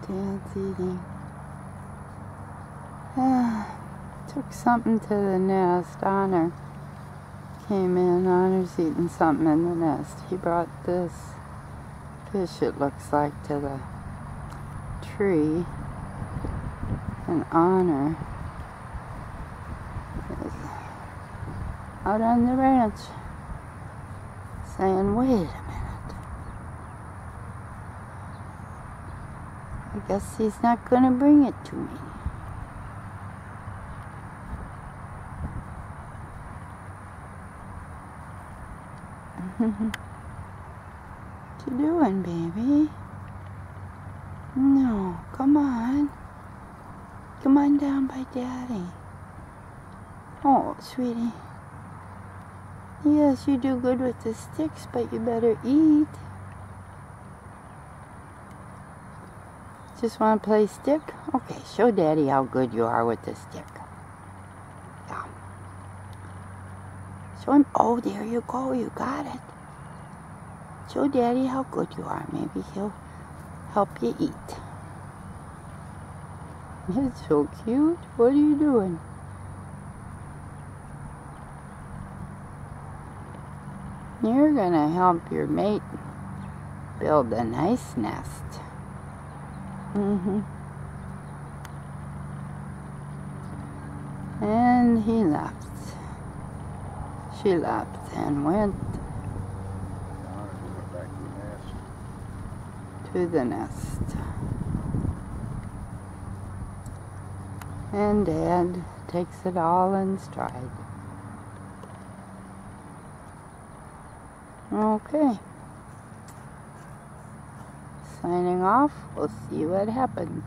Dad's eating. Took something to the nest. Honor came in. Honor's eating something in the nest. He brought this fish, it looks like, to the tree. And Honor is out on the ranch saying, wait a minute. I guess he's not going to bring it to me. What you doing, baby? No, come on. Come on down by Daddy. Oh, sweetie. Yes, you do good with the sticks, but you better eat. Just want to play stick? Okay, show Daddy how good you are with the stick. Yeah. Show him. Oh, there you go. You got it. Show Daddy how good you are. Maybe he'll help you eat. It's so cute. What are you doing? You're gonna help your mate build a nice nest. And he left. She left and went to the nest. And Dad takes it all in stride. Okay. Signing off. We'll see what happens.